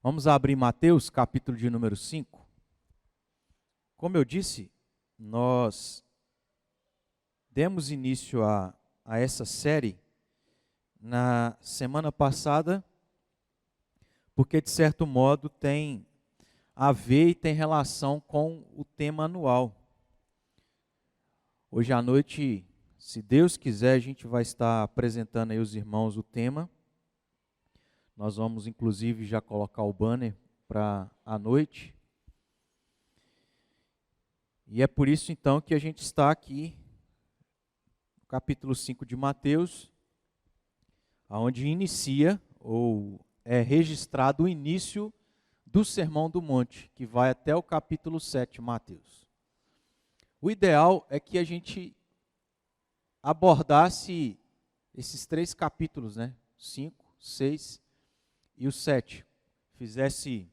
Vamos abrir Mateus, capítulo de número 5. Como eu disse, nós demos início a essa série na semana passada, porque de certo modo tem a ver e tem relação com o tema anual. Hoje à noite, se Deus quiser, a gente vai estar apresentando aí aos irmãos o tema. Nós vamos, inclusive, já colocar o banner para a noite. E é por isso, então, que a gente está aqui, no capítulo 5 de Mateus, onde inicia, ou é registrado o início do Sermão do Monte, que vai até o capítulo 7 de Mateus. O ideal é que a gente abordasse esses 3 capítulos, 5, 6 e o 7. Fizesse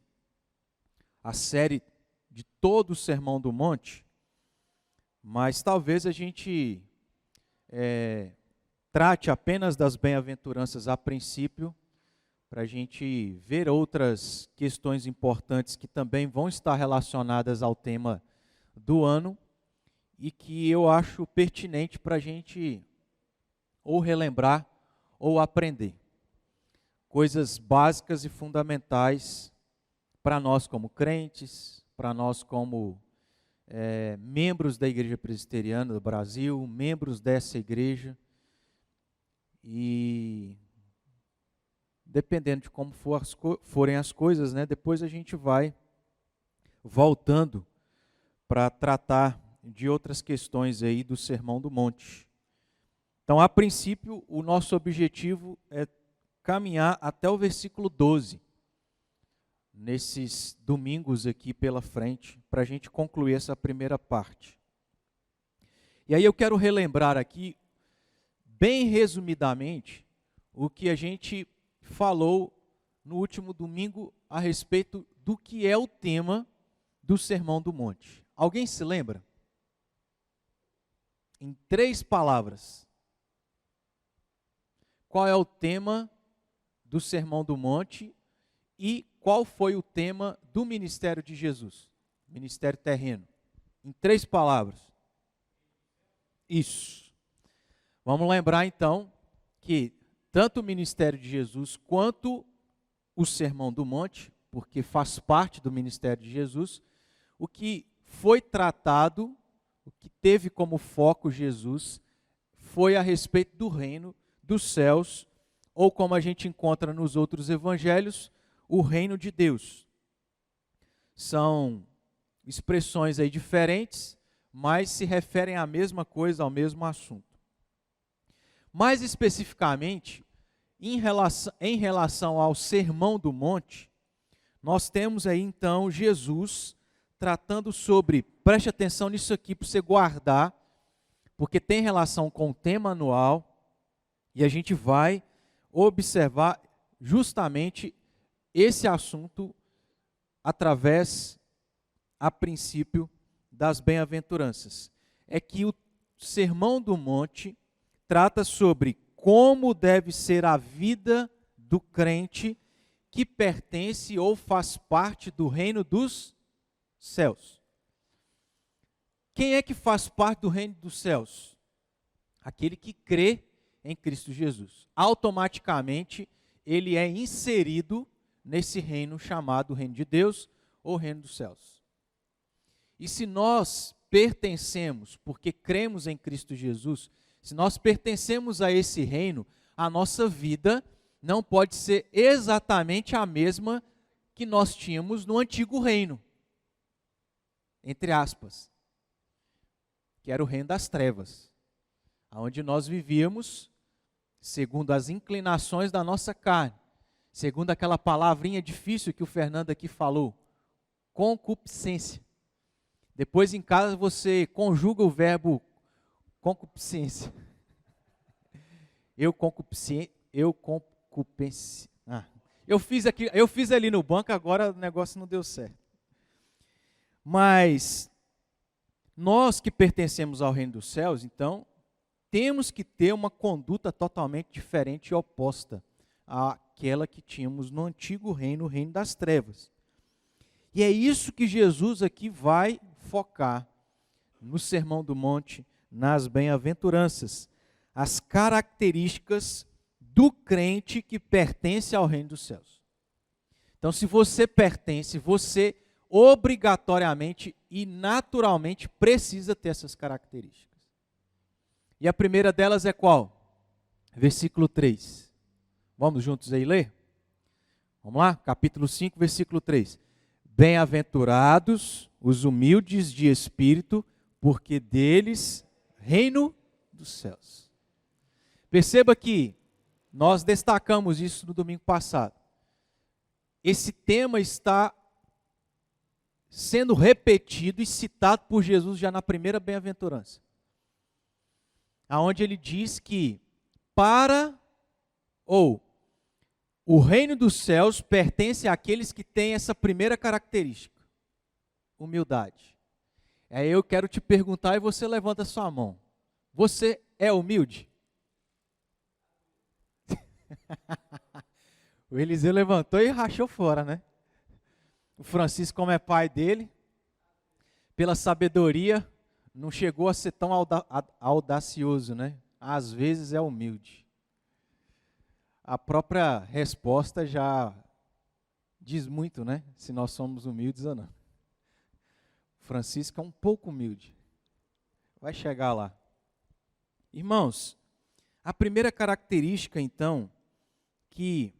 a série de todo o Sermão do Monte, mas talvez a gente trate apenas das bem-aventuranças a princípio, para a gente ver outras questões importantes que também vão estar relacionadas ao tema do ano e que eu acho pertinente para a gente ou relembrar ou aprender. Coisas básicas e fundamentais para nós como crentes, para nós como membros da Igreja Presbiteriana do Brasil, membros dessa igreja. E dependendo de como forem as coisas, depois a gente vai voltando para tratar de outras questões aí do Sermão do Monte. Então, a princípio, o nosso objetivo é caminhar até o versículo 12, nesses domingos aqui pela frente, para a gente concluir essa primeira parte. E aí eu quero relembrar aqui, bem resumidamente, o que a gente falou no último domingo a respeito do que é o tema do Sermão do Monte. Alguém se lembra? Em 3 palavras. Qual é o tema do Sermão do Monte e qual foi o tema do ministério de Jesus? Ministério terreno. Em 3 palavras. Isso. Vamos lembrar então que tanto o ministério de Jesus quanto o Sermão do Monte, porque faz parte do ministério de Jesus, o que foi tratado, o que teve como foco Jesus, foi a respeito do reino dos céus, ou como a gente encontra nos outros evangelhos, o reino de Deus. São expressões aí diferentes, mas se referem à mesma coisa, ao mesmo assunto. Mais especificamente, em relação ao Sermão do Monte, nós temos aí então Jesus tratando sobre, preste atenção nisso aqui para você guardar, porque tem relação com o tema anual, e a gente vai observar justamente esse assunto através, a princípio, das bem-aventuranças. É que o Sermão do Monte trata sobre como deve ser a vida do crente que pertence ou faz parte do reino dos céus. Quem é que faz parte do reino dos céus? Aquele que crê em Cristo Jesus. Automaticamente, ele é inserido nesse reino chamado reino de Deus ou reino dos céus. E se nós pertencemos, porque cremos em Cristo Jesus, se nós pertencemos a esse reino, a nossa vida não pode ser exatamente a mesma que nós tínhamos no antigo reino, entre aspas, que era o reino das trevas, onde nós vivíamos segundo as inclinações da nossa carne, segundo aquela palavrinha difícil que o Fernando aqui falou, concupiscência. Depois em casa você conjuga o verbo concupiscência. Eu fiz ali no banco, agora o negócio não deu certo. Mas nós que pertencemos ao reino dos céus, então, temos que ter uma conduta totalmente diferente e oposta aquela que tínhamos no antigo reino, o reino das trevas. E é isso que Jesus aqui vai focar no Sermão do Monte, nas bem-aventuranças, as características do crente que pertence ao reino dos céus. Então, se você pertence, você obrigatoriamente e naturalmente precisa ter essas características. E a primeira delas é qual? Versículo 3. Vamos juntos aí ler? Vamos lá? Capítulo 5, versículo 3. Bem-aventurados os humildes de espírito, porque deles reino dos céus. Perceba que nós destacamos isso no domingo passado. Esse tema está sendo repetido e citado por Jesus já na primeira bem-aventurança, aonde ele diz que o reino dos céus pertence àqueles que têm essa primeira característica, humildade. Aí eu quero te perguntar e você levanta a sua mão. Você é humilde? O Eliseu levantou e rachou fora, né? O Francisco, como é pai dele, pela sabedoria, não chegou a ser tão audacioso, né? Às vezes é humilde. A própria resposta já diz muito, né? Se nós somos humildes ou não. Francisco é um pouco humilde. Vai chegar lá. Irmãos, a primeira característica, então, que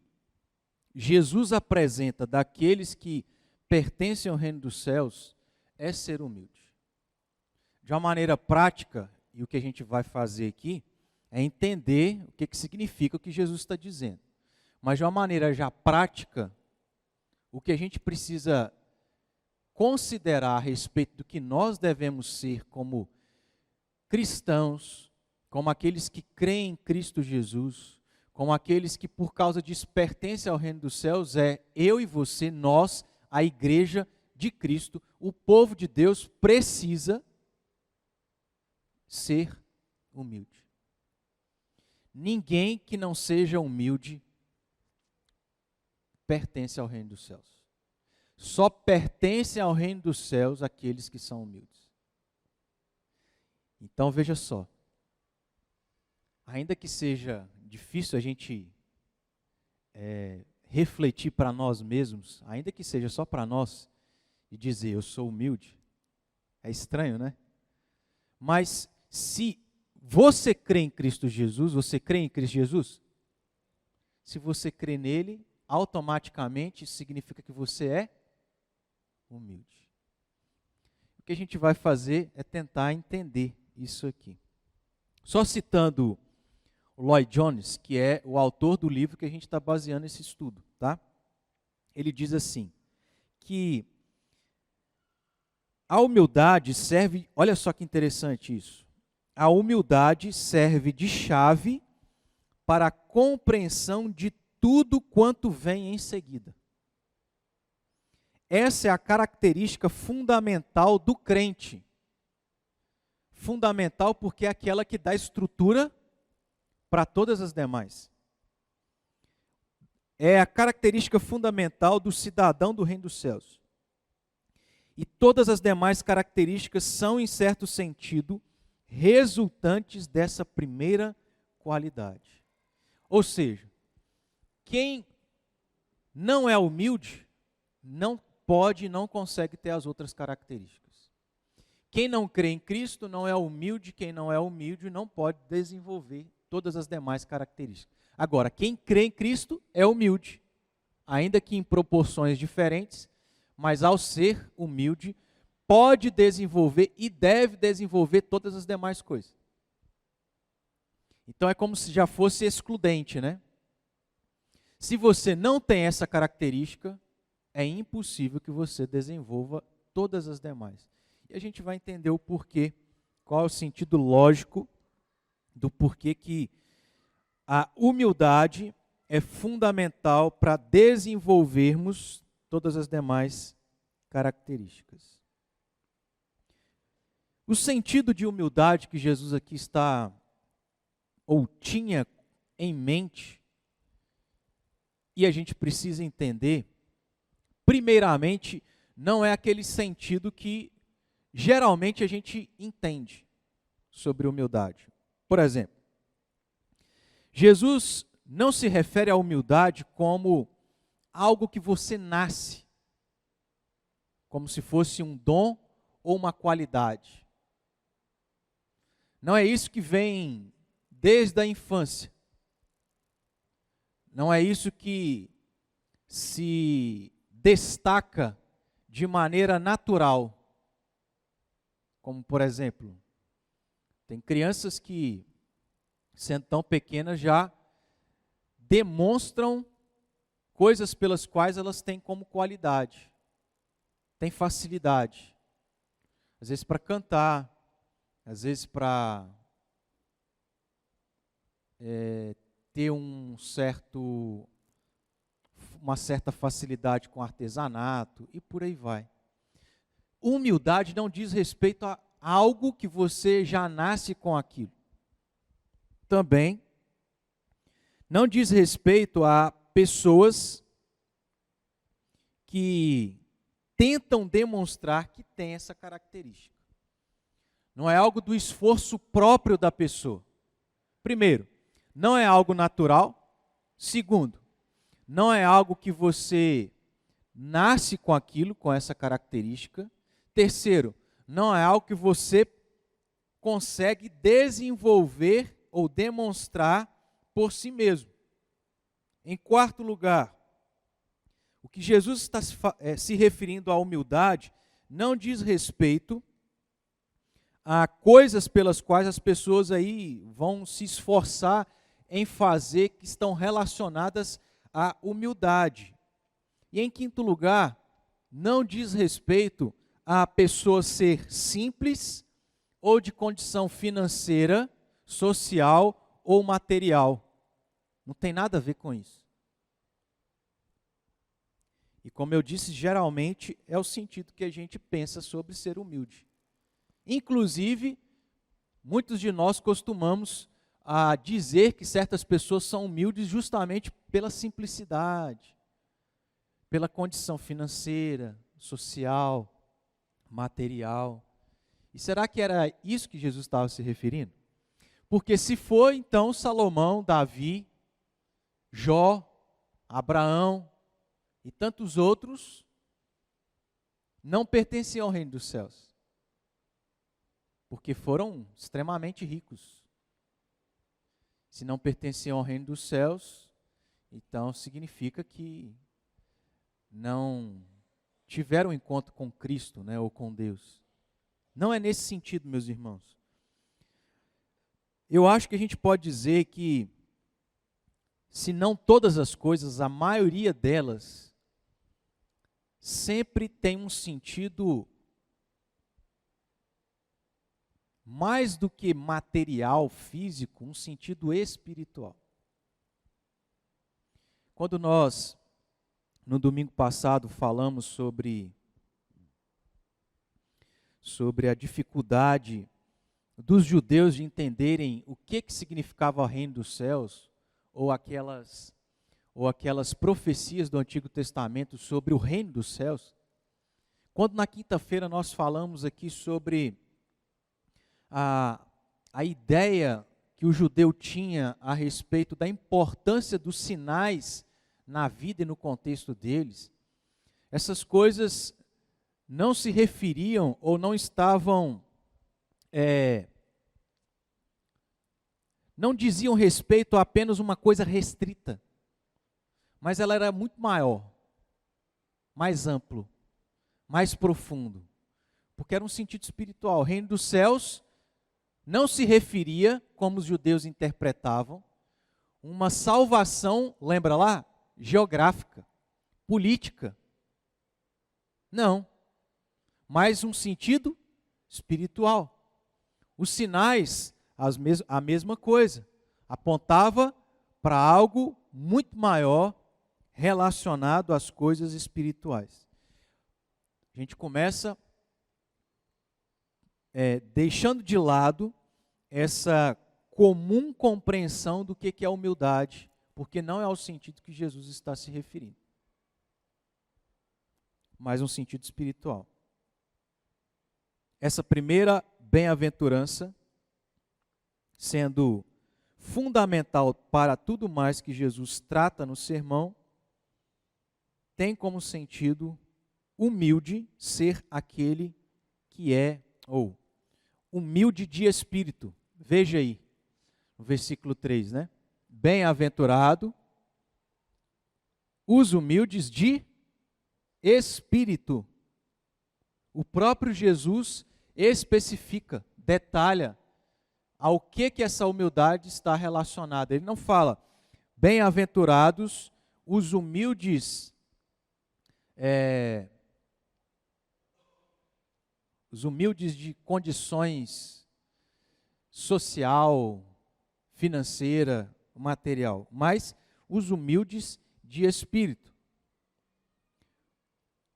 Jesus apresenta daqueles que pertencem ao reino dos céus é ser humilde. De uma maneira prática, e o que a gente vai fazer aqui, é entender o que significa o que Jesus está dizendo. Mas de uma maneira já prática, o que a gente precisa considerar a respeito do que nós devemos ser como cristãos, como aqueles que creem em Cristo Jesus, como aqueles que por causa disso pertencem ao reino dos céus, é eu e você, nós, a igreja de Cristo, o povo de Deus precisa ser humilde. Ninguém que não seja humilde pertence ao reino dos céus. Só pertencem ao reino dos céus aqueles que são humildes. Então veja só, ainda que seja difícil a gente refletir para nós mesmos, ainda que seja só para nós, e dizer eu sou humilde, é estranho, né? Mas se você crê em Cristo Jesus, você crê em Cristo Jesus? Se você crê nele, automaticamente isso significa que você é humilde. O que a gente vai fazer é tentar entender isso aqui. Só citando o Lloyd Jones, que é o autor do livro que a gente está baseando esse estudo, tá? Ele diz assim, que a humildade serve, olha só que interessante isso, a humildade serve de chave para a compreensão de tudo quanto vem em seguida. Essa é a característica fundamental do crente. Fundamental porque é aquela que dá estrutura para todas as demais. É a característica fundamental do cidadão do reino dos céus. E todas as demais características são, em certo sentido, resultantes dessa primeira qualidade. Ou seja, quem não é humilde, não pode e não consegue ter as outras características. Quem não crê em Cristo não é humilde, quem não é humilde não pode desenvolver todas as demais características. Agora, quem crê em Cristo é humilde, ainda que em proporções diferentes, mas ao ser humilde, pode desenvolver e deve desenvolver todas as demais coisas. Então é como se já fosse excludente, né? Se você não tem essa característica, é impossível que você desenvolva todas as demais. E a gente vai entender o porquê, qual é o sentido lógico do porquê que a humildade é fundamental para desenvolvermos todas as demais características. O sentido de humildade que Jesus aqui está, ou tinha em mente, e a gente precisa entender, primeiramente, não é aquele sentido que geralmente a gente entende sobre humildade. Por exemplo, Jesus não se refere à humildade como algo que você nasce, como se fosse um dom ou uma qualidade. Não é isso que vem desde a infância. Não é isso que se destaca de maneira natural. Como, por exemplo, tem crianças que, sendo tão pequenas, já demonstram coisas pelas quais elas têm como qualidade, têm facilidade. Às vezes para cantar, às vezes para ter uma certa facilidade com artesanato e por aí vai. Humildade não diz respeito a algo que você já nasce com aquilo. Também não diz respeito a pessoas que tentam demonstrar que tem essa característica. Não é algo do esforço próprio da pessoa. Primeiro, não é algo natural. Segundo, não é algo que você nasce com aquilo, com essa característica. Terceiro, não é algo que você consegue desenvolver ou demonstrar por si mesmo. Em quarto lugar, o que Jesus está se referindo à humildade não diz respeito a coisas pelas quais as pessoas aí vão se esforçar em fazer que estão relacionadas à humildade. E em quinto lugar, não diz respeito a pessoa ser simples ou de condição financeira, social ou material. Não tem nada a ver com isso. E como eu disse, geralmente é o sentido que a gente pensa sobre ser humilde. Inclusive, muitos de nós costumamos dizer que certas pessoas são humildes justamente pela simplicidade, pela condição financeira, social, material. E será que era isso que Jesus estava se referindo? Porque se for, então, Salomão, Davi, Jó, Abraão e tantos outros não pertenciam ao reino dos céus, porque foram extremamente ricos. Se não pertenciam ao reino dos céus, então significa que não tiveram encontro com Cristo, né, ou com Deus. Não é nesse sentido, meus irmãos. Eu acho que a gente pode dizer que, se não todas as coisas, a maioria delas sempre tem um sentido mais do que material, físico, um sentido espiritual. Quando nós, no domingo passado, falamos sobre a dificuldade dos judeus de entenderem o que significava o reino dos céus, ou aquelas profecias do Antigo Testamento sobre o reino dos céus, quando na quinta-feira nós falamos aqui sobre a ideia que o judeu tinha a respeito da importância dos sinais na vida e no contexto deles, essas coisas não se referiam ou não estavam, não diziam respeito a apenas uma coisa restrita, mas ela era muito maior, mais amplo, mais profundo, porque era um sentido espiritual. O reino dos céus não se referia, como os judeus interpretavam, uma salvação, lembra lá, geográfica, política. Não, mas um sentido espiritual. Os sinais, a mesma coisa, apontava para algo muito maior relacionado às coisas espirituais. A gente começa deixando de lado essa comum compreensão do que é humildade, porque não é ao sentido que Jesus está se referindo, mas um sentido espiritual. Essa primeira bem-aventurança, sendo fundamental para tudo mais que Jesus trata no sermão, tem como sentido humilde ser aquele que é, ou humilde de espírito. Veja aí, no versículo 3, né? Bem-aventurado os humildes de espírito. O próprio Jesus especifica, detalha ao que essa humildade está relacionada. Ele não fala, bem-aventurados os humildes, de condições social, financeira, material, mas os humildes de espírito.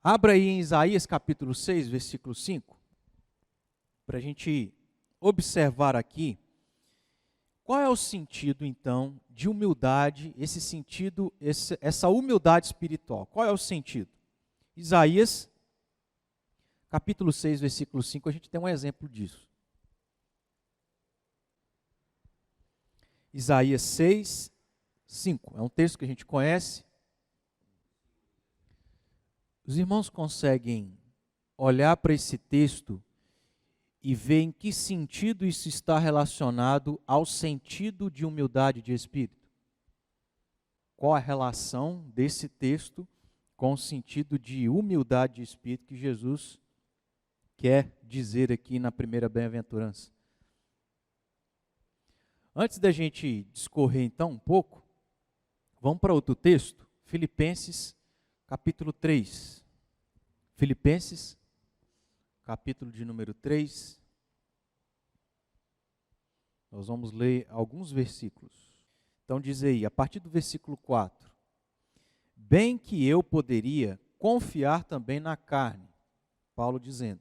Abra aí em Isaías capítulo 6, versículo 5, para a gente observar aqui qual é o sentido, então, de humildade, esse sentido, essa humildade espiritual. Qual é o sentido? Isaías, capítulo 6, versículo 5, a gente tem um exemplo disso. Isaías 6, 5, é um texto que a gente conhece. Os irmãos conseguem olhar para esse texto e ver em que sentido isso está relacionado ao sentido de humildade de espírito? Qual a relação desse texto com o sentido de humildade de espírito que Jesus quer dizer aqui na primeira bem-aventurança? Antes da gente discorrer então um pouco, vamos para outro texto, Filipenses capítulo 3. Filipenses, capítulo de número 3. Nós vamos ler alguns versículos. Então diz aí, a partir do versículo 4. Bem que eu poderia confiar também na carne. Paulo dizendo,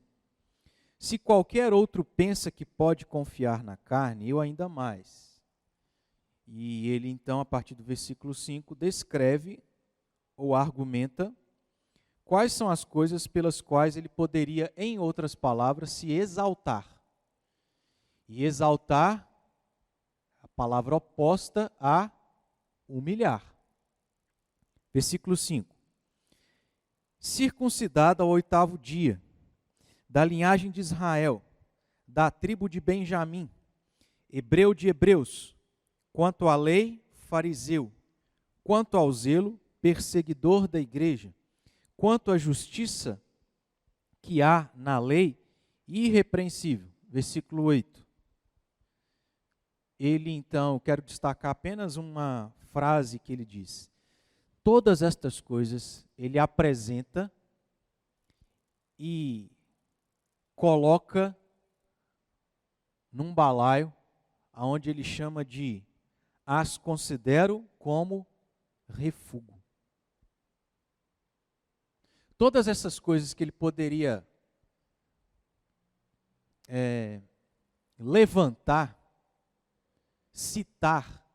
se qualquer outro pensa que pode confiar na carne, eu ainda mais. E ele então, a partir do versículo 5, descreve ou argumenta quais são as coisas pelas quais ele poderia, em outras palavras, se exaltar. E exaltar, a palavra oposta a humilhar. Versículo 5. Circuncidado ao 8º dia, da linhagem de Israel, da tribo de Benjamim, hebreu de hebreus, quanto à lei, fariseu, quanto ao zelo, perseguidor da igreja, quanto à justiça que há na lei, irrepreensível. Versículo 8. Ele então, quero destacar apenas uma frase que ele diz. Todas estas coisas ele apresenta e coloca num balaio, aonde ele chama de as considero como refúgio. Todas essas coisas que ele poderia levantar, citar,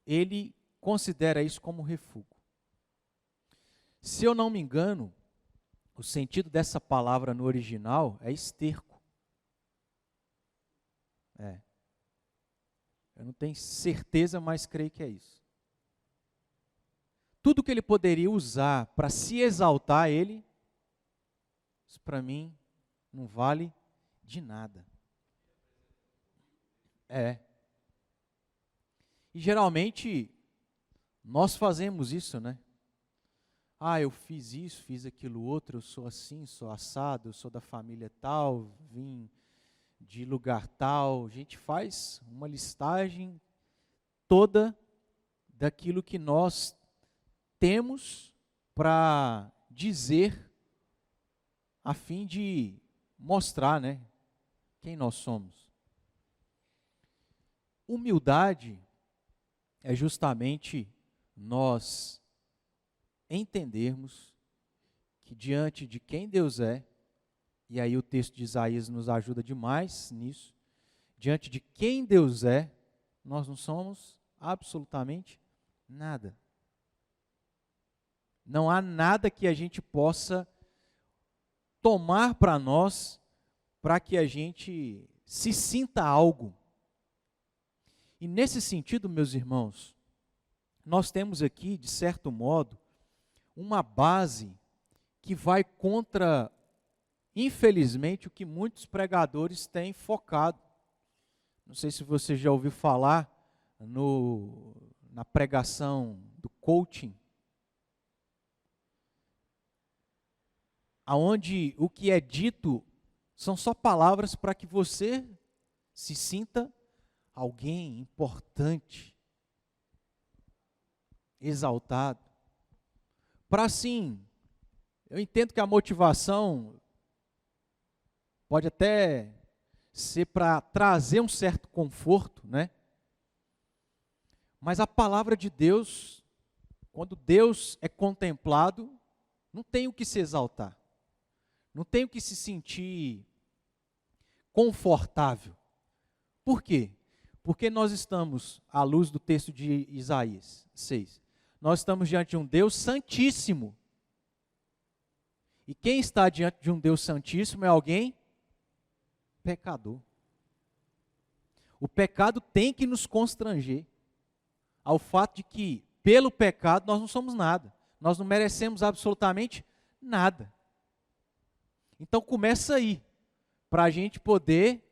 ele considera isso como refúgio. Se eu não me engano, o sentido dessa palavra no original é esterco. Eu não tenho certeza, mas creio que é isso. Tudo que ele poderia usar para se exaltar, isso para mim não vale de nada. E geralmente nós fazemos isso, né? Eu fiz isso, fiz aquilo outro, eu sou assim, sou assado, eu sou da família tal, vim de lugar tal. A gente faz uma listagem toda daquilo que nós temos para dizer, a fim de mostrar, né, quem nós somos. Humildade é justamente nós entendermos que diante de quem Deus é, e aí o texto de Isaías nos ajuda demais nisso, diante de quem Deus é, nós não somos absolutamente Nada. Não há nada que a gente possa tomar para nós para que a gente se sinta algo. E nesse sentido, meus irmãos, nós temos aqui, de certo modo, uma base que vai contra, infelizmente, o que muitos pregadores têm focado. Não sei se você já ouviu falar na pregação do coaching, aonde o que é dito são só palavras para que você se sinta alguém importante, exaltado. Para assim, eu entendo que a motivação pode até ser para trazer um certo conforto, né? Mas a palavra de Deus, quando Deus é contemplado, não tem o que se exaltar, não tem o que se sentir confortável. Por quê? Porque nós estamos, à luz do texto de Isaías 6, nós estamos diante de um Deus santíssimo. E quem está diante de um Deus santíssimo é alguém pecador. O pecado tem que nos constranger ao fato de que, pelo pecado, nós não somos nada. Nós não merecemos absolutamente nada. Então começa aí, para a gente poder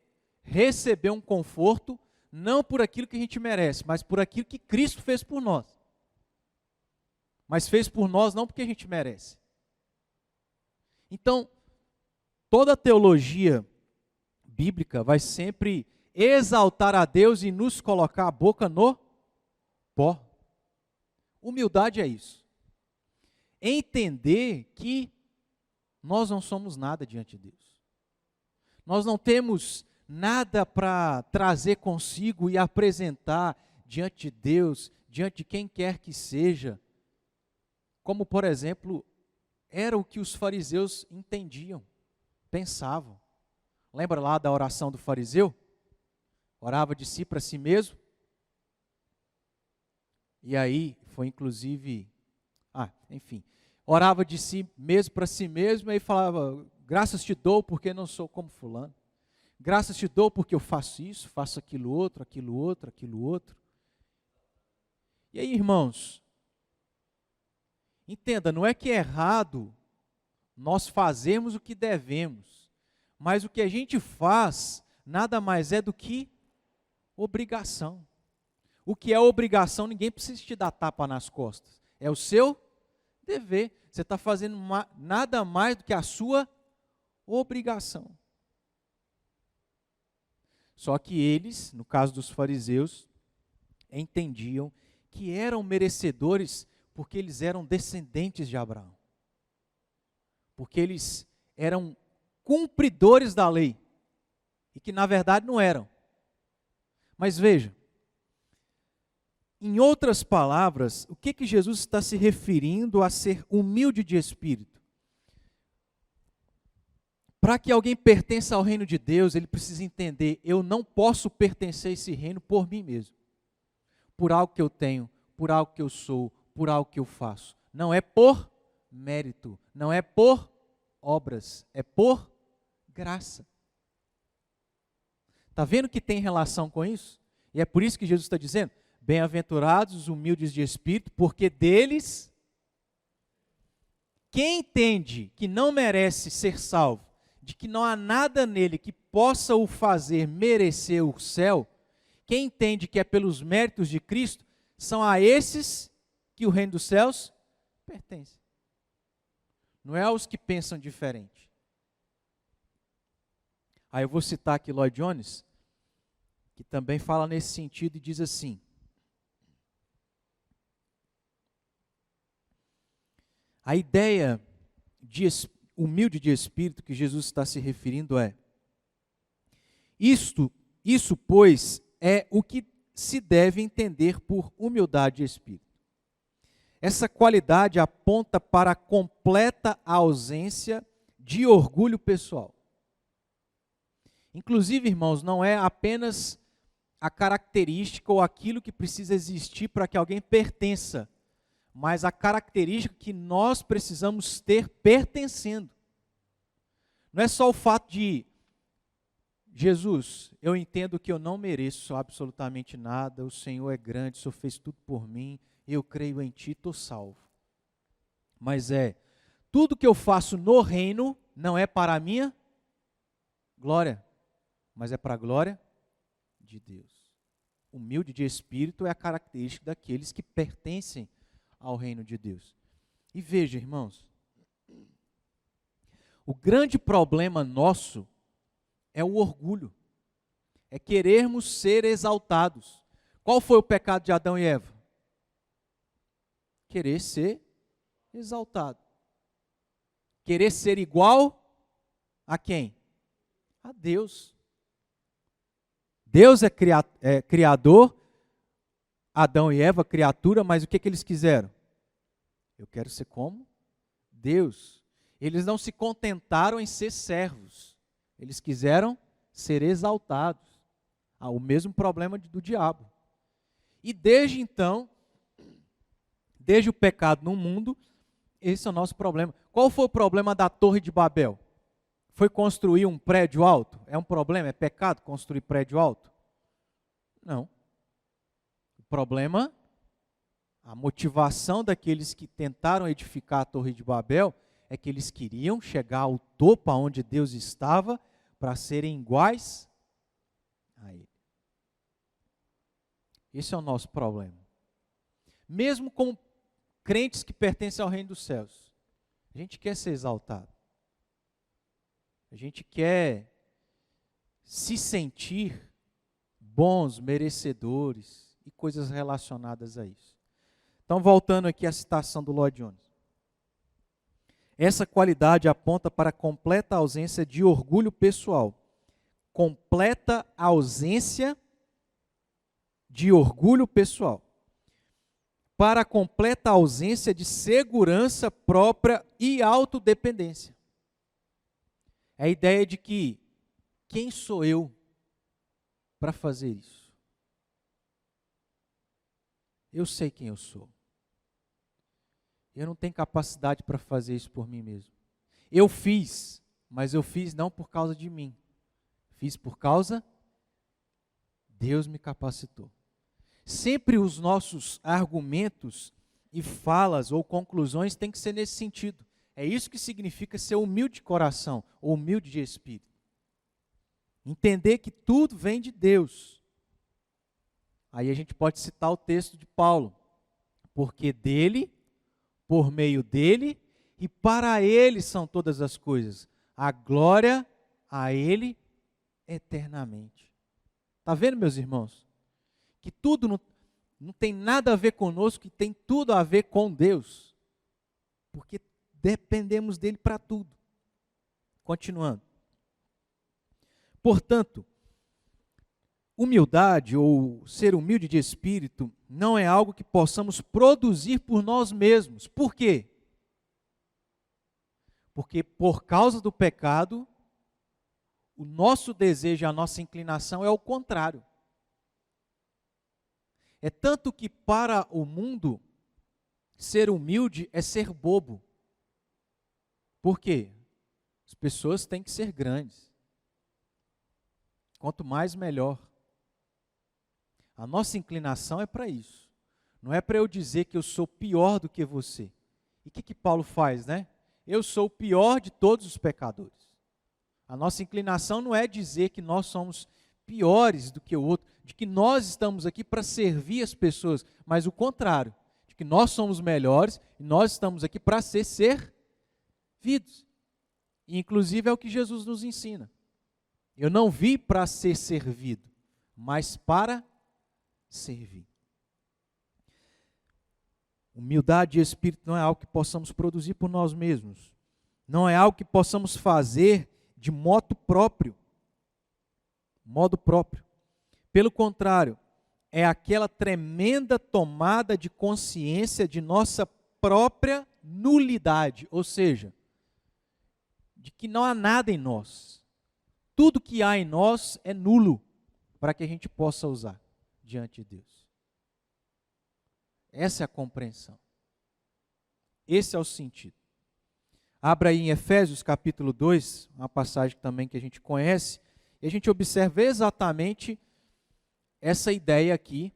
receber um conforto, não por aquilo que a gente merece, mas por aquilo que Cristo fez por nós. Mas fez por nós não porque a gente merece. Então, toda a teologia bíblica vai sempre exaltar a Deus e nos colocar a boca no pó. Humildade é isso. Entender que nós não somos nada diante de Deus. Nós não temos nada para trazer consigo e apresentar diante de Deus, diante de quem quer que seja, como, por exemplo, era o que os fariseus entendiam, pensavam. Lembra lá da oração do fariseu? Orava de si para si mesmo. E aí, foi inclusive, orava de si mesmo para si mesmo, e aí falava, graças te dou porque não sou como fulano. Graças te dou porque eu faço isso, faço aquilo outro, aquilo outro, aquilo outro. E aí, irmãos, entenda, não é que é errado nós fazermos o que devemos, mas o que a gente faz nada mais é do que obrigação. O que é obrigação, ninguém precisa te dar tapa nas costas. É o seu dever. Você está fazendo nada mais do que a sua obrigação. Só que eles, no caso dos fariseus, entendiam que eram merecedores porque eles eram descendentes de Abraão. Porque eles eram cumpridores da lei. E que na verdade não eram. Mas veja, em outras palavras, o que Jesus está se referindo a ser humilde de espírito? Para que alguém pertença ao reino de Deus, ele precisa entender, eu não posso pertencer a esse reino por mim mesmo. Por algo que eu tenho, por algo que eu sou, por algo que eu faço. Não é por mérito, não é por obras, é por graça. Está vendo que tem relação com isso? E é por isso que Jesus está dizendo, bem-aventurados os humildes de espírito, porque deles, quem entende que não merece ser salvo, de que não há nada nele que possa o fazer merecer o céu, quem entende que é pelos méritos de Cristo, são a esses que o reino dos céus pertence. Não é aos que pensam diferente. Aí eu vou citar aqui Lloyd Jones, que também fala nesse sentido e diz assim, a ideia de humilde de espírito que Jesus está se referindo é, isso, pois, é o que se deve entender por humildade de espírito. Essa qualidade aponta para a completa ausência de orgulho pessoal. Inclusive, irmãos, não é apenas a característica ou aquilo que precisa existir para que alguém pertença, mas a característica que nós precisamos ter pertencendo. Não é só o fato de, Jesus, eu entendo que eu não mereço absolutamente nada, o Senhor é grande, o Senhor fez tudo por mim, eu creio em Ti, estou salvo. Mas tudo que eu faço no reino não é para a minha glória, mas é para a glória de Deus. Humilde de espírito é a característica daqueles que pertencem ao reino de Deus. E veja, irmãos, o grande problema nosso é o orgulho, é querermos ser exaltados. Qual foi o pecado de Adão e Eva? Querer ser exaltado. Querer ser igual a quem? A Deus. Deus é criador, Adão e Eva, criatura, mas o que eles quiseram? Eu quero ser como Deus. Eles não se contentaram em ser servos, eles quiseram ser exaltados. O mesmo problema do diabo. E desde então, desde o pecado no mundo, esse é o nosso problema. Qual foi o problema da Torre de Babel? Foi construir um prédio alto? É um problema? É pecado construir prédio alto? Não. O problema, a motivação daqueles que tentaram edificar a Torre de Babel é que eles queriam chegar ao topo onde Deus estava para serem iguais a Ele. Esse é o nosso problema. Mesmo com crentes que pertencem ao reino dos céus, a gente quer ser exaltado. A gente quer se sentir bons, merecedores e coisas relacionadas a isso. Então, voltando aqui à citação do Lloyd Jones. Essa qualidade aponta para a completa ausência de orgulho pessoal. Completa ausência de orgulho pessoal. Para a completa ausência de segurança própria e autodependência. É a ideia de que, quem sou eu para fazer isso? Eu sei quem eu sou. Eu não tenho capacidade para fazer isso por mim mesmo. Eu fiz, mas eu fiz não por causa de mim. Fiz por causa Deus me capacitou. Sempre os nossos argumentos e falas ou conclusões têm que ser nesse sentido. É isso que significa ser humilde de coração, ou humilde de espírito. Entender que tudo vem de Deus. Aí a gente pode citar o texto de Paulo. Porque dele, por meio dele e para ele são todas as coisas. A glória a ele eternamente. Está vendo, meus irmãos? Que tudo não tem nada a ver conosco, que tem tudo a ver com Deus. Porque dependemos dele para tudo. Continuando. Portanto, humildade ou ser humilde de espírito não é algo que possamos produzir por nós mesmos. Por quê? Porque por causa do pecado, o nosso desejo, a nossa inclinação é o contrário. É tanto que para o mundo, ser humilde é ser bobo. Por quê? As pessoas têm que ser grandes. Quanto mais, melhor. A nossa inclinação é para isso. Não é para eu dizer que eu sou pior do que você. E o que Paulo faz, né? Eu sou o pior de todos os pecadores. A nossa inclinação não é dizer que nós somos piores do que o outro, de que nós estamos aqui para servir as pessoas, mas o contrário, de que nós somos melhores e nós estamos aqui para ser servidos. E, inclusive, é o que Jesus nos ensina. Eu não vim para ser servido, mas para servir. Humildade de espírito não é algo que possamos produzir por nós mesmos. Não é algo que possamos fazer de modo próprio. Pelo contrário, é aquela tremenda tomada de consciência de nossa própria nulidade, ou seja, de que não há nada em nós. Tudo que há em nós é nulo. para que a gente possa usar diante de Deus. Essa é a compreensão. Esse é o sentido. Abra aí em Efésios capítulo 2, uma passagem também que a gente conhece, e a gente observa exatamente essa ideia aqui.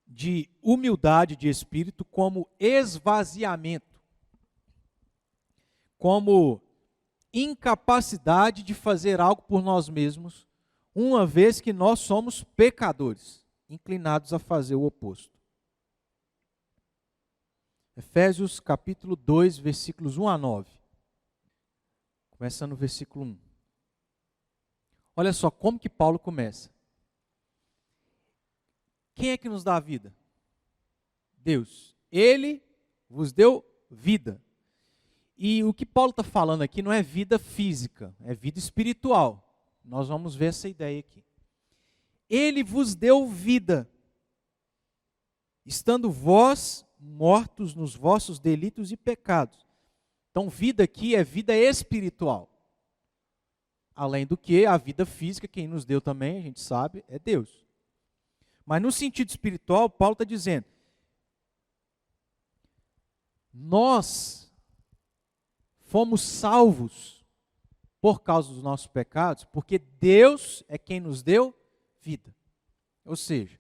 De humildade de espírito como esvaziamento, como incapacidade de fazer algo por nós mesmos, uma vez que nós somos pecadores, inclinados a fazer o oposto. Efésios capítulo 2, versículos 1 a 9. Começando no versículo 1. Olha só como que Paulo começa. Quem é que nos dá a vida? Deus. Ele vos deu vida. E o que Paulo está falando aqui não é vida física, é vida espiritual. Nós vamos ver essa ideia aqui. Ele vos deu vida, estando vós mortos nos vossos delitos e pecados. Então, vida aqui é vida espiritual. Além do que, a vida física, quem nos deu também, a gente sabe, é Deus. Mas no sentido espiritual, Paulo está dizendo, nós fomos salvos por causa dos nossos pecados, porque Deus é quem nos deu vida. Ou seja,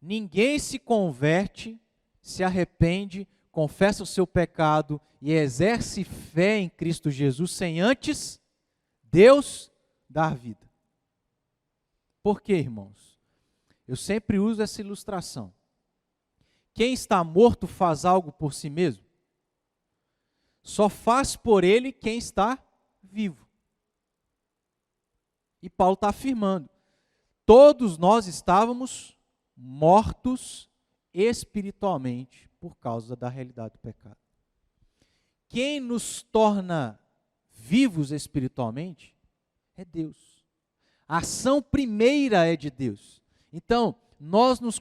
ninguém se converte, se arrepende, confessa o seu pecado e exerce fé em Cristo Jesus sem antes Deus dar vida. Por quê, irmãos? Eu sempre uso essa ilustração. Quem está morto faz algo por si mesmo? Só faz por ele quem está vivo. E Paulo está afirmando, todos nós estávamos mortos espiritualmente por causa da realidade do pecado. Quem nos torna vivos espiritualmente é Deus. A ação primeira é de Deus. Então, nós nos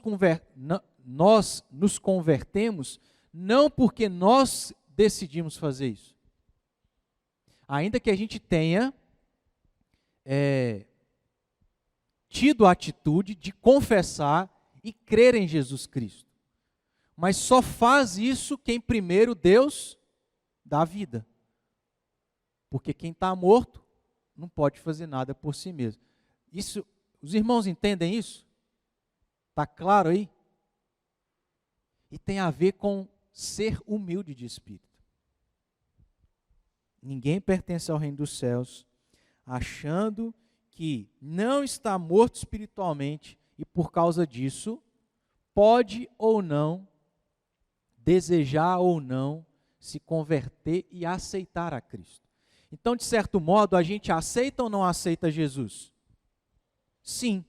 convertemos não porque nós decidimos fazer isso. Ainda que a gente tenha tido a atitude de confessar e crer em Jesus Cristo. Mas só faz isso quem primeiro Deus dá vida. Porque quem está morto não pode fazer nada por si mesmo. Isso, os irmãos entendem isso? Está claro aí? E tem a ver com ser humilde de espírito. Ninguém pertence ao reino dos céus, achando que não está morto espiritualmente e por causa disso pode ou não, desejar ou não, se converter e aceitar a Cristo. Então, de certo modo, a gente aceita ou não aceita Jesus? Sim.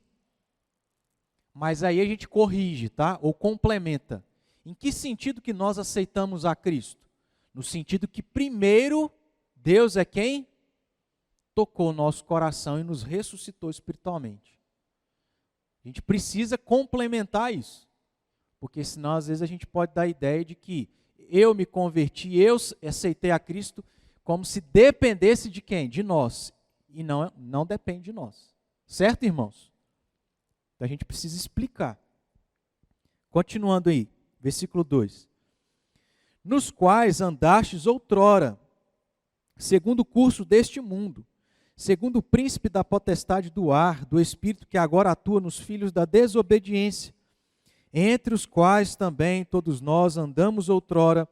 Mas aí a gente corrige, tá? Ou complementa. Em que sentido que nós aceitamos a Cristo? No sentido que primeiro Deus é quem tocou o nosso coração e nos ressuscitou espiritualmente. A gente precisa complementar isso. Porque senão às vezes a gente pode dar a ideia de que eu me converti, eu aceitei a Cristo como se dependesse de quem? De nós. E não depende de nós. Certo, irmãos? Então a gente precisa explicar. Continuando aí, versículo 2. Nos quais andastes outrora, segundo o curso deste mundo, segundo o príncipe da potestade do ar, do espírito que agora atua nos filhos da desobediência, entre os quais também todos nós andamos outrora,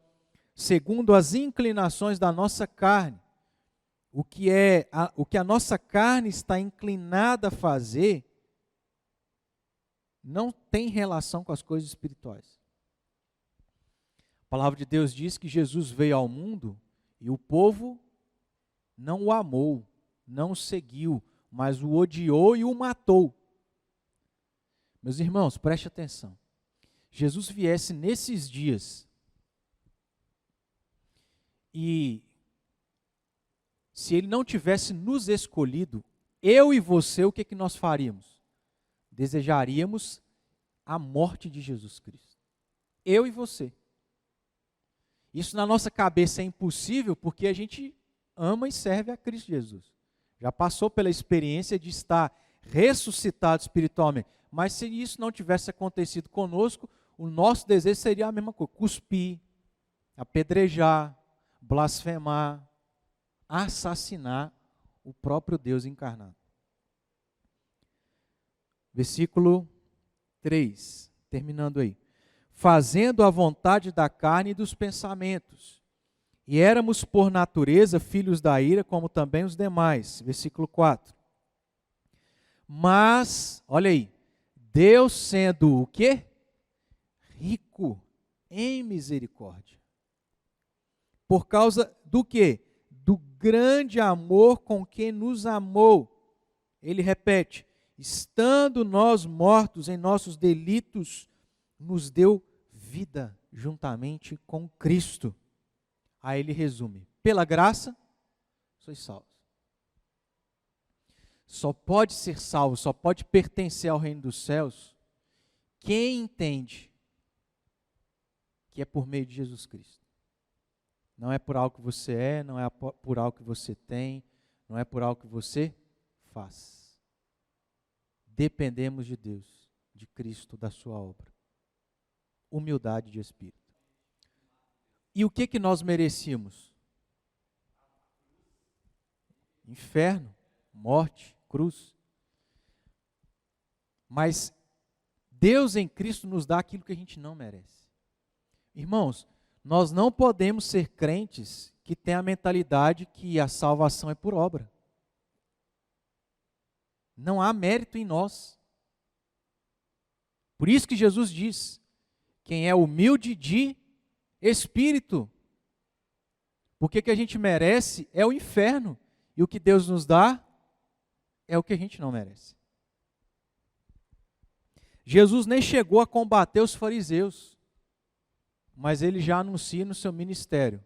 segundo as inclinações da nossa carne. O que a nossa carne está inclinada a fazer não tem relação com as coisas espirituais. A palavra de Deus diz que Jesus veio ao mundo e o povo não o amou, não o seguiu, mas o odiou e o matou. Meus irmãos, preste atenção. Jesus viesse nesses dias e se ele não tivesse nos escolhido, eu e você, o que nós faríamos? Desejaríamos a morte de Jesus Cristo. Eu e você. Isso na nossa cabeça é impossível porque a gente ama e serve a Cristo Jesus. Já passou pela experiência de estar ressuscitado espiritualmente. Mas se isso não tivesse acontecido conosco, o nosso desejo seria a mesma coisa: cuspir, apedrejar, blasfemar, assassinar o próprio Deus encarnado. Versículo 3, terminando aí. Fazendo a vontade da carne e dos pensamentos. E éramos por natureza filhos da ira, como também os demais. Versículo 4. Mas, olha aí, Deus sendo o quê? Rico em misericórdia. Por causa do quê? Do grande amor com que nos amou. Ele repete: estando nós mortos em nossos delitos, nos deu vida juntamente com Cristo. Aí ele resume: pela graça, sois salvos. Só pode ser salvo, só pode pertencer ao reino dos céus quem entende que é por meio de Jesus Cristo. Não é por algo que você é, não é por algo que você tem, não é por algo que você faz. Dependemos de Deus, de Cristo, da sua obra. Humildade de espírito. E o que nós merecíamos? Inferno, morte, cruz. Mas Deus em Cristo nos dá aquilo que a gente não merece. Irmãos, nós não podemos ser crentes que têm a mentalidade que a salvação é por obra. Não há mérito em nós. Por isso que Jesus diz: quem é humilde de espírito. Porque o que a gente merece é o inferno. E o que Deus nos dá é o que a gente não merece. Jesus nem chegou a combater os fariseus, mas ele já anuncia no seu ministério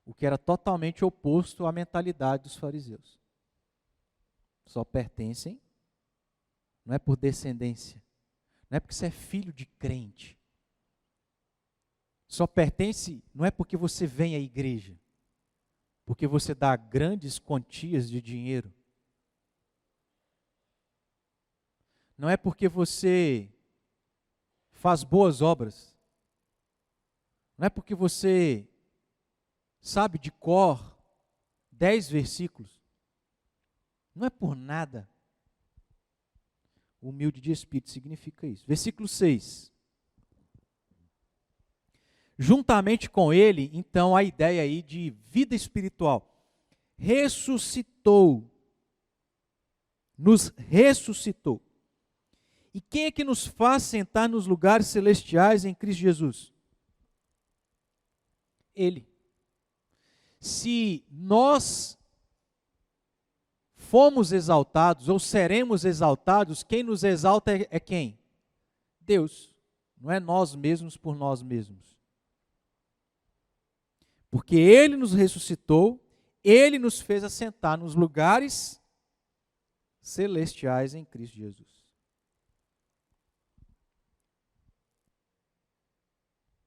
o que era totalmente oposto à mentalidade dos fariseus. Só pertencem, não é por descendência, não é porque você é filho de crente. Só pertence, não é porque você vem à igreja, porque você dá grandes quantias de dinheiro. Não é porque você faz boas obras. Não é porque você sabe de cor 10 versículos. Não é por nada. Humilde de espírito significa isso. Versículo 6. Juntamente com ele, então, a ideia aí de vida espiritual. Ressuscitou. Nos ressuscitou. E quem é que nos faz sentar nos lugares celestiais em Cristo Jesus? Ele. Se nós fomos exaltados ou seremos exaltados, quem nos exalta é quem? Deus. Não é nós mesmos por nós mesmos. Porque Ele nos ressuscitou, Ele nos fez assentar nos lugares celestiais em Cristo Jesus.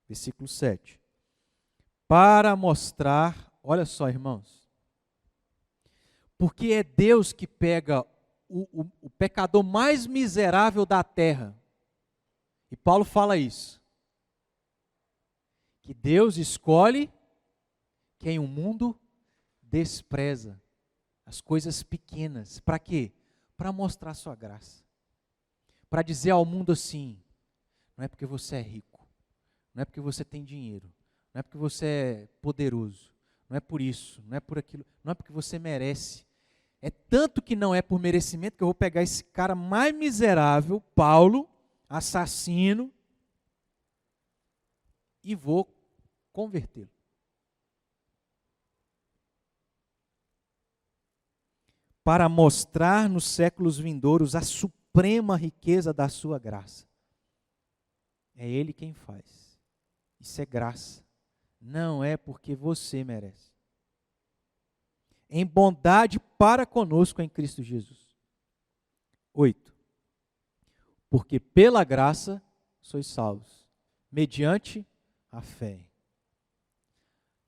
Versículo 7. Para mostrar, olha só, irmãos, porque é Deus que pega o pecador mais miserável da terra, e Paulo fala isso, que Deus escolhe quem o mundo despreza, as coisas pequenas, para quê? Para mostrar a sua graça, para dizer ao mundo assim: não é porque você é rico, não é porque você tem dinheiro, não é porque você é poderoso, não é por isso, não é por aquilo, não é porque você merece. É tanto que não é por merecimento que eu vou pegar esse cara mais miserável, Paulo, assassino, e vou convertê-lo. Para mostrar nos séculos vindouros a suprema riqueza da sua graça. É Ele quem faz. Isso é graça. Não é porque você merece. Em bondade para conosco em Cristo Jesus. 8. Porque pela graça sois salvos, mediante a fé.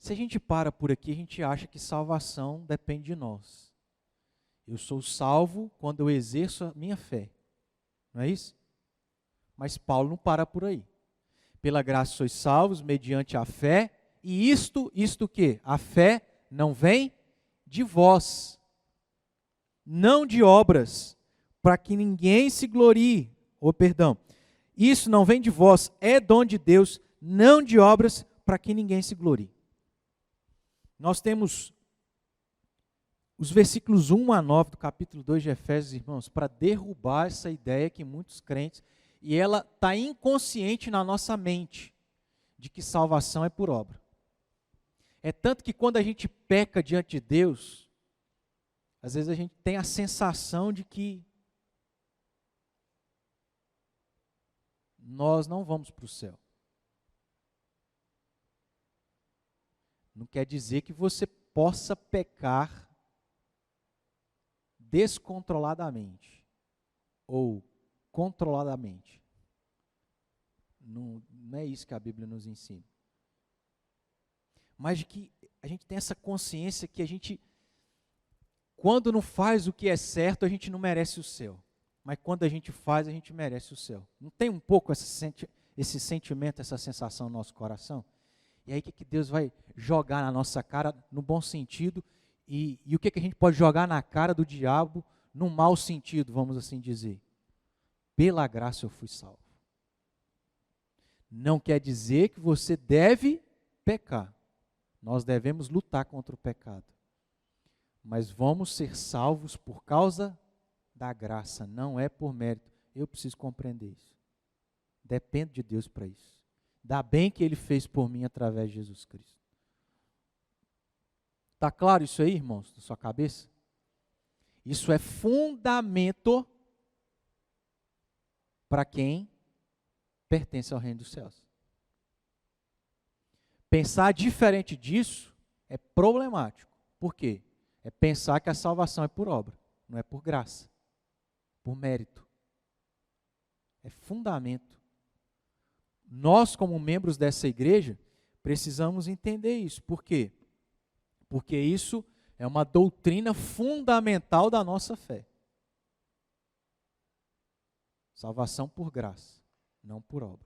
Se a gente para por aqui, a gente acha que salvação depende de nós. Eu sou salvo quando eu exerço a minha fé. Não é isso? Mas Paulo não para por aí. Pela graça sois salvos mediante a fé, e isto o quê? A fé não vem de vós, não de obras, para que ninguém se glorie. Isso não vem de vós, é dom de Deus, não de obras, para que ninguém se glorie. Nós temos os versículos 1 a 9 do capítulo 2 de Efésios, irmãos, para derrubar essa ideia que muitos crentes, e ela está inconsciente na nossa mente, de que salvação é por obra. É tanto que quando a gente peca diante de Deus, às vezes a gente tem a sensação de que nós não vamos para o céu. Não quer dizer que você possa pecar descontroladamente ou controladamente. Não é isso que a Bíblia nos ensina. Mas de que a gente tem essa consciência que a gente, quando não faz o que é certo, a gente não merece o céu. Mas quando a gente faz, a gente merece o céu. Não tem um pouco esse sentimento, essa sensação no nosso coração? E aí o que Deus vai jogar na nossa cara no bom sentido e o que a gente pode jogar na cara do diabo no mau sentido, vamos assim dizer. Pela graça eu fui salvo. Não quer dizer que você deve pecar. Nós devemos lutar contra o pecado. Mas vamos ser salvos por causa da graça, não é por mérito. Eu preciso compreender isso. Dependo de Deus para isso. Dá bem que Ele fez por mim através de Jesus Cristo. Está claro isso aí, irmãos, na sua cabeça? Isso é fundamento para quem pertence ao reino dos céus. Pensar diferente disso é problemático. Por quê? É pensar que a salvação é por obra, não é por graça, por mérito. É fundamento. Nós, como membros dessa igreja, precisamos entender isso. Por quê? Porque isso é uma doutrina fundamental da nossa fé. Salvação por graça, não por obra.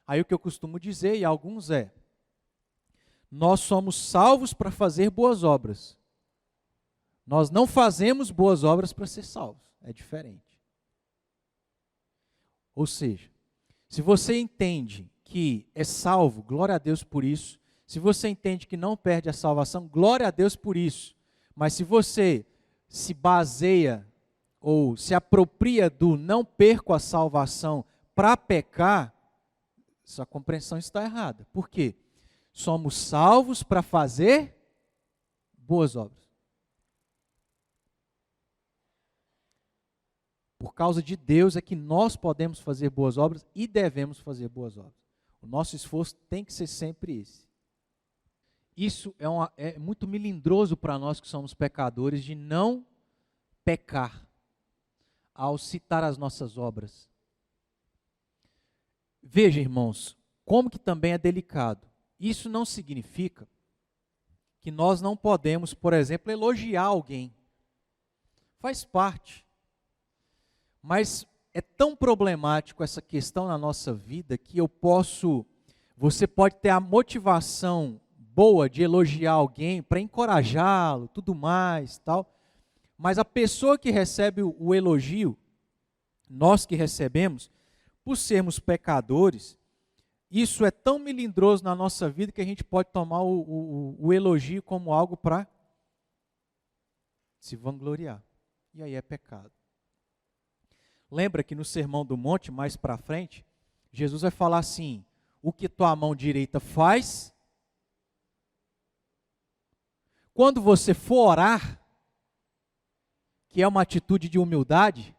Aí o que eu costumo dizer, e alguns nós somos salvos para fazer boas obras. Nós não fazemos boas obras para ser salvos. É diferente. Ou seja, se você entende que é salvo, glória a Deus por isso. Se você entende que não perde a salvação, glória a Deus por isso. Mas se você se baseia ou se apropria do não perco a salvação para pecar, sua compreensão está errada. Por quê? Somos salvos para fazer boas obras. Por causa de Deus é que nós podemos fazer boas obras e devemos fazer boas obras. O nosso esforço tem que ser sempre esse. Isso é muito melindroso para nós que somos pecadores de não pecar ao citar as nossas obras. Veja, irmãos, como que também é delicado. Isso não significa que nós não podemos, por exemplo, elogiar alguém. Faz parte. Mas é tão problemático essa questão na nossa vida que você pode ter a motivação boa de elogiar alguém para encorajá-lo, tudo mais, tal. Mas a pessoa que recebe o elogio, nós que recebemos, por sermos pecadores, isso é tão melindroso na nossa vida que a gente pode tomar o elogio como algo para se vangloriar. E aí é pecado. Lembra que no Sermão do Monte, mais para frente, Jesus vai falar assim: o que tua mão direita faz, quando você for orar, que é uma atitude de humildade,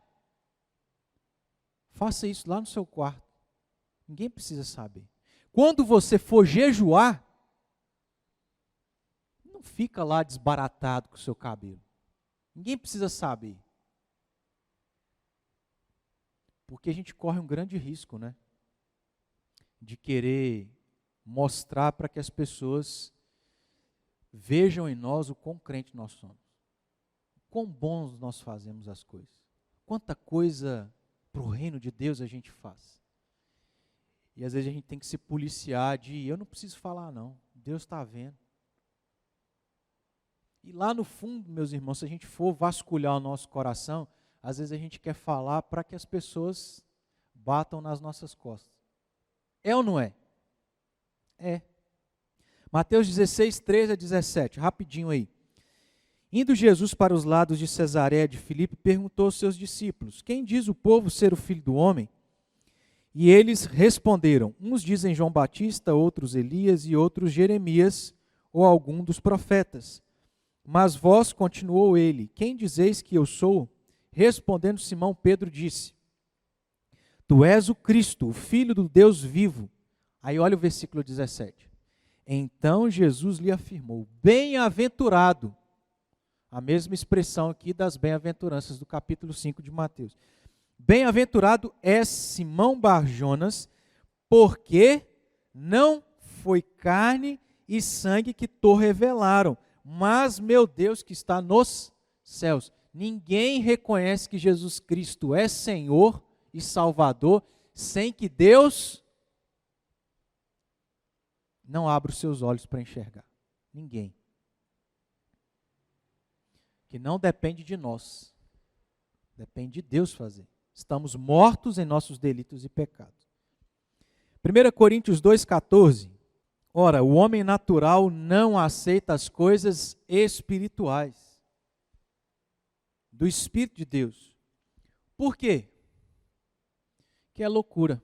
faça isso lá no seu quarto. Ninguém precisa saber. Quando você for jejuar, não fica lá desbaratado com o seu cabelo. Ninguém precisa saber. Porque a gente corre um grande risco, de querer mostrar para que as pessoas vejam em nós o quão crente nós somos. Quão bons nós fazemos as coisas. Quanta coisa para o reino de Deus a gente faz. E às vezes a gente tem que se policiar de, eu não preciso falar não, Deus está vendo. E lá no fundo, meus irmãos, se a gente for vasculhar o nosso coração, às vezes a gente quer falar para que as pessoas batam nas nossas costas. É ou não é? É. Mateus 16, 13 a 17, rapidinho aí. Indo Jesus para os lados de Cesareia de Filipe, perguntou aos seus discípulos, quem diz o povo ser o Filho do Homem? E eles responderam, uns dizem João Batista, outros Elias e outros Jeremias ou algum dos profetas. Mas vós, continuou ele, quem dizeis que eu sou? Respondendo Simão, Pedro disse, tu és o Cristo, o Filho do Deus vivo. Aí olha o versículo 17. Então Jesus lhe afirmou, bem-aventurado, a mesma expressão aqui das bem-aventuranças do capítulo 5 de Mateus. Bem-aventurado é Simão Bar-Jonas, porque não foi carne e sangue que te revelaram, mas meu Deus que está nos céus. Ninguém reconhece que Jesus Cristo é Senhor e Salvador sem que Deus não abra os seus olhos para enxergar. Ninguém. Que não depende de nós. Depende de Deus fazer. Estamos mortos em nossos delitos e pecados. 1 Coríntios 2,14. Ora, o homem natural não aceita as coisas espirituais do Espírito de Deus. Por quê? Que é loucura.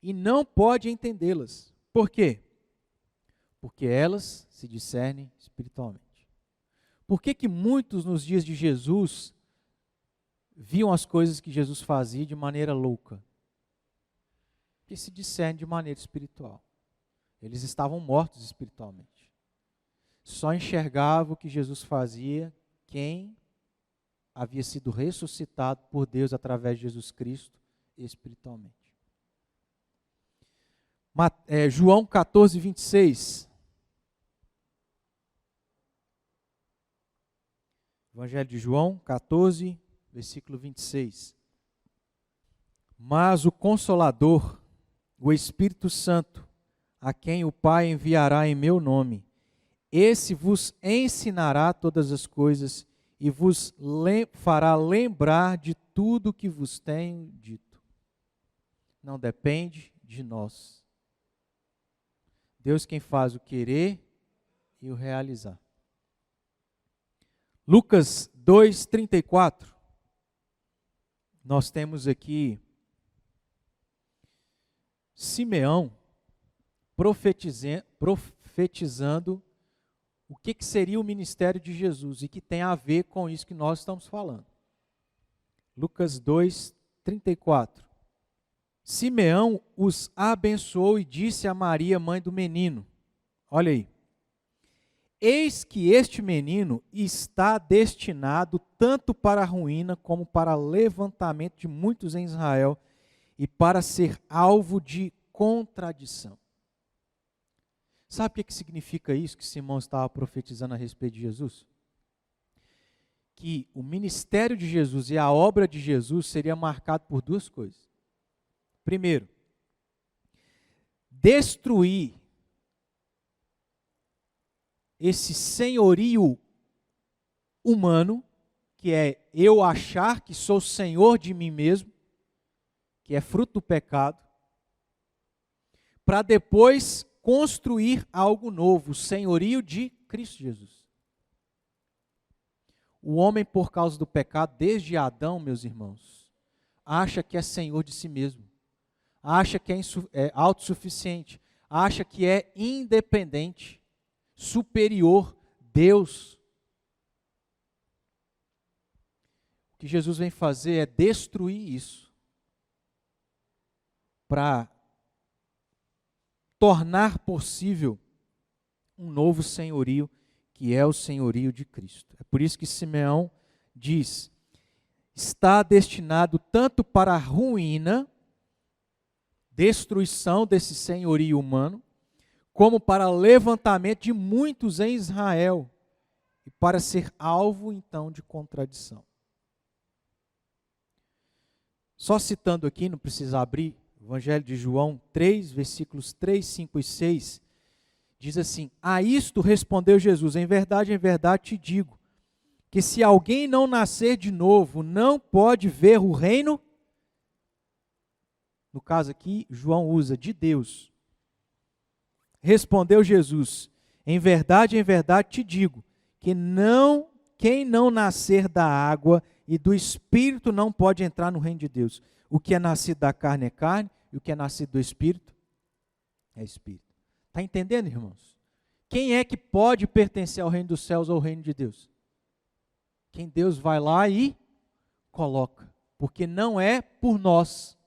E não pode entendê-las. Por quê? Porque elas se discernem espiritualmente. Por que muitos nos dias de Jesus viam as coisas que Jesus fazia de maneira louca? Porque se discernem de maneira espiritual. Eles estavam mortos espiritualmente. Só enxergavam o que Jesus fazia quem havia sido ressuscitado por Deus através de Jesus Cristo espiritualmente. João 14, 26. Evangelho de João 14, versículo 26. Mas o Consolador, o Espírito Santo, a quem o Pai enviará em meu nome, esse vos ensinará todas as coisas e vos fará lembrar de tudo que vos tenho dito. Não depende de nós. Deus quem faz o querer e o realizar. Lucas 2:34. Nós temos aqui Simeão profetizando o que seria o ministério de Jesus e que tem a ver com isso que nós estamos falando. Lucas 2:34. Simeão os abençoou e disse a Maria, mãe do menino, olha aí, eis que este menino está destinado tanto para a ruína como para levantamento de muitos em Israel e para ser alvo de contradição. Sabe o que significa isso que Simão estava profetizando a respeito de Jesus? Que o ministério de Jesus e a obra de Jesus seria marcado por duas coisas. Primeiro, destruir esse senhorio humano, que é eu achar que sou senhor de mim mesmo, que é fruto do pecado, para depois construir algo novo, o senhorio de Cristo Jesus. O homem, por causa do pecado, desde Adão, meus irmãos, acha que é senhor de si mesmo, acha que é autossuficiente, acha que é independente, superior, Deus. O que Jesus vem fazer é destruir isso, para tornar possível um novo senhorio, que é o senhorio de Cristo. É por isso que Simeão diz, está destinado tanto para a ruína, destruição desse senhorio humano, como para levantamento de muitos em Israel, e para ser alvo, então, de contradição. Só citando aqui, não precisa abrir, Evangelho de João 3, versículos 3, 5 e 6, diz assim: a isto respondeu Jesus, em verdade te digo, que se alguém não nascer de novo, não pode ver o reino, no caso aqui, João usa de Deus. Respondeu Jesus, em verdade te digo, que quem não nascer da água e do Espírito não pode entrar no reino de Deus. O que é nascido da carne é carne, e o que é nascido do Espírito é Espírito. Está entendendo, irmãos? Quem é que pode pertencer ao reino dos céus ou ao reino de Deus? Quem Deus vai lá e coloca, porque não é por nós,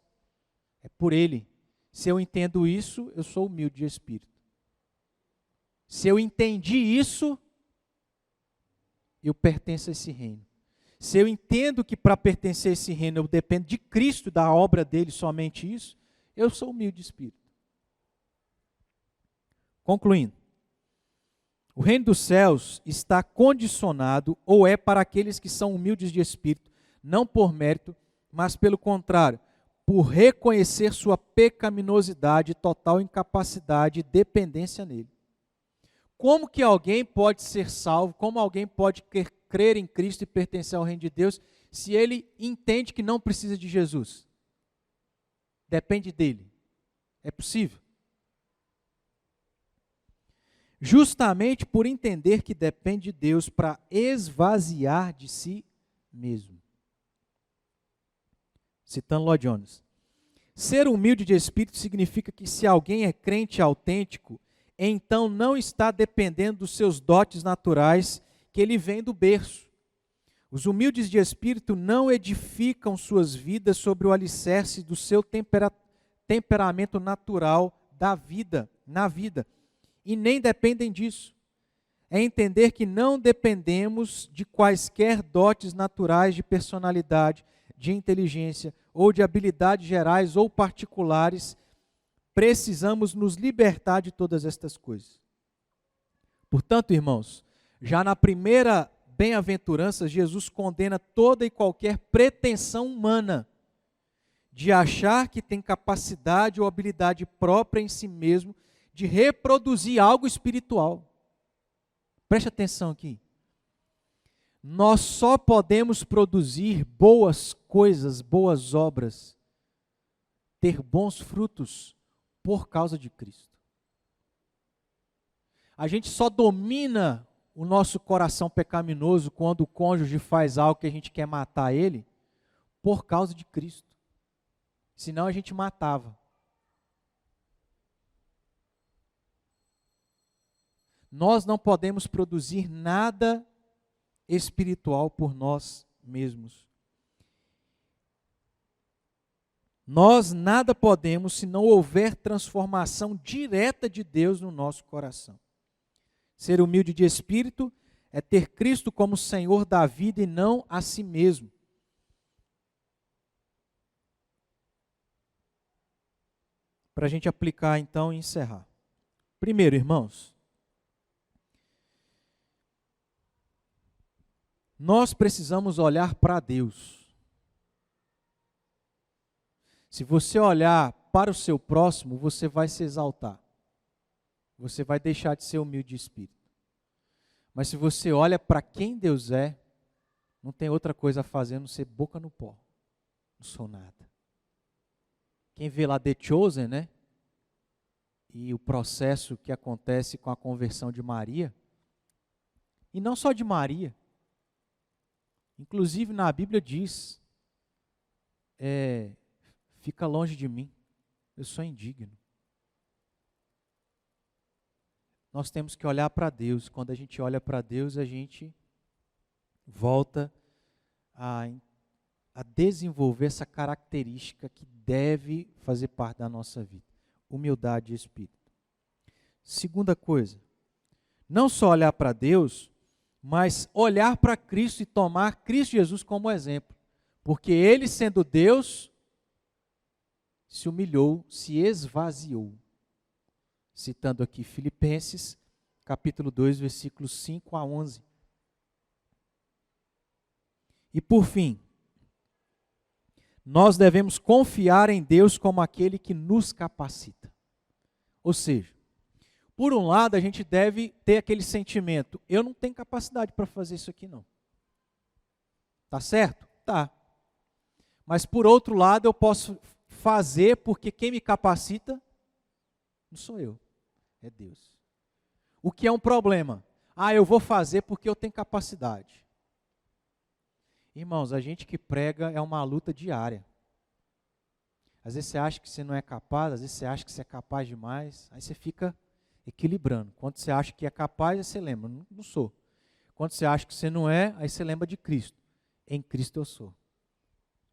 é por Ele. Se eu entendo isso, eu sou humilde de espírito. Se eu entendi isso, eu pertenço a esse reino. Se eu entendo que para pertencer a esse reino eu dependo de Cristo, da obra dele, somente isso, eu sou humilde de espírito. Concluindo, o reino dos céus está condicionado ou é para aqueles que são humildes de espírito, não por mérito, mas pelo contrário, por reconhecer sua pecaminosidade, total incapacidade e dependência nele. Como que alguém pode ser salvo, como alguém pode crer em Cristo e pertencer ao reino de Deus, se ele entende que não precisa de Jesus? Depende dele. É possível? Justamente por entender que depende de Deus para esvaziar de si mesmo. Citando Lloyd Jones. Ser humilde de espírito significa que se alguém é crente autêntico, então não está dependendo dos seus dotes naturais que ele vem do berço. Os humildes de espírito não edificam suas vidas sobre o alicerce do seu temperamento natural na vida, e nem dependem disso. É entender que não dependemos de quaisquer dotes naturais de personalidade, de inteligência ou de habilidades gerais ou particulares. Precisamos nos libertar de todas estas coisas. Portanto, irmãos, já na primeira bem-aventurança, Jesus condena toda e qualquer pretensão humana de achar que tem capacidade ou habilidade própria em si mesmo de reproduzir algo espiritual. Preste atenção aqui. Nós só podemos produzir boas coisas, boas obras, ter bons frutos por causa de Cristo. A gente só domina o nosso coração pecaminoso quando o cônjuge faz algo que a gente quer matar ele, por causa de Cristo. Senão a gente matava. Nós não podemos produzir nada espiritual por nós mesmos. Nós nada podemos se não houver transformação direta de Deus no nosso coração. Ser humilde de espírito é ter Cristo como Senhor da vida e não a si mesmo. Para a gente aplicar então e encerrar. Primeiro, irmãos, nós precisamos olhar para Deus. Se você olhar para o seu próximo, você vai se exaltar. Você vai deixar de ser humilde de espírito. Mas se você olha para quem Deus é, não tem outra coisa a fazer a não ser boca no pó. Não sou nada. Quem vê lá The Chosen, né? E o processo que acontece com a conversão de Maria, e não só de Maria, inclusive na Bíblia diz, fica longe de mim, eu sou indigno. Nós temos que olhar para Deus. Quando a gente olha para Deus, a gente volta a desenvolver essa característica que deve fazer parte da nossa vida. Humildade de espírito. Segunda coisa, não só olhar para Deus, mas olhar para Cristo e tomar Cristo Jesus como exemplo. Porque Ele, sendo Deus, se humilhou, se esvaziou. citando aqui Filipenses, capítulo 2, versículos 5 a 11. E por fim, nós devemos confiar em Deus como aquele que nos capacita. Ou seja, por um lado a gente deve ter aquele sentimento, eu não tenho capacidade para fazer isso aqui não. Tá certo? Tá. Mas por outro lado eu posso fazer porque quem me capacita não sou eu, é Deus. O que é um problema? Eu vou fazer porque eu tenho capacidade. Irmãos, a gente que prega é uma luta diária. Às vezes você acha que você não é capaz, às vezes você acha que você é capaz demais, aí você fica equilibrando. Quando você acha que é capaz, aí você lembra, não sou. Quando você acha que você não é, aí você lembra de Cristo. Em Cristo eu sou.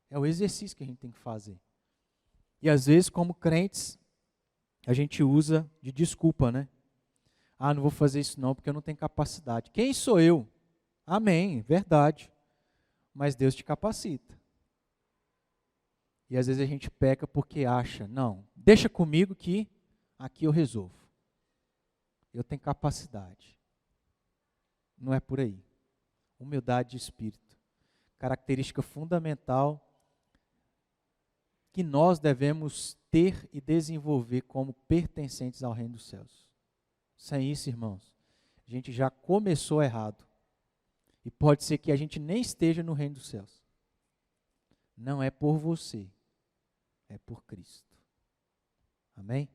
É o exercício que a gente tem que fazer. E às vezes, como crentes, a gente usa de desculpa, né? Não vou fazer isso não, porque eu não tenho capacidade. Quem sou eu? Amém, verdade. Mas Deus te capacita. E às vezes a gente peca porque acha, não, deixa comigo que aqui eu resolvo. Eu tenho capacidade. Não é por aí. Humildade de espírito. Característica fundamental que nós devemos ter e desenvolver como pertencentes ao reino dos céus. Sem isso, irmãos, a gente já começou errado. E pode ser que a gente nem esteja no reino dos céus. Não é por você, é por Cristo. Amém?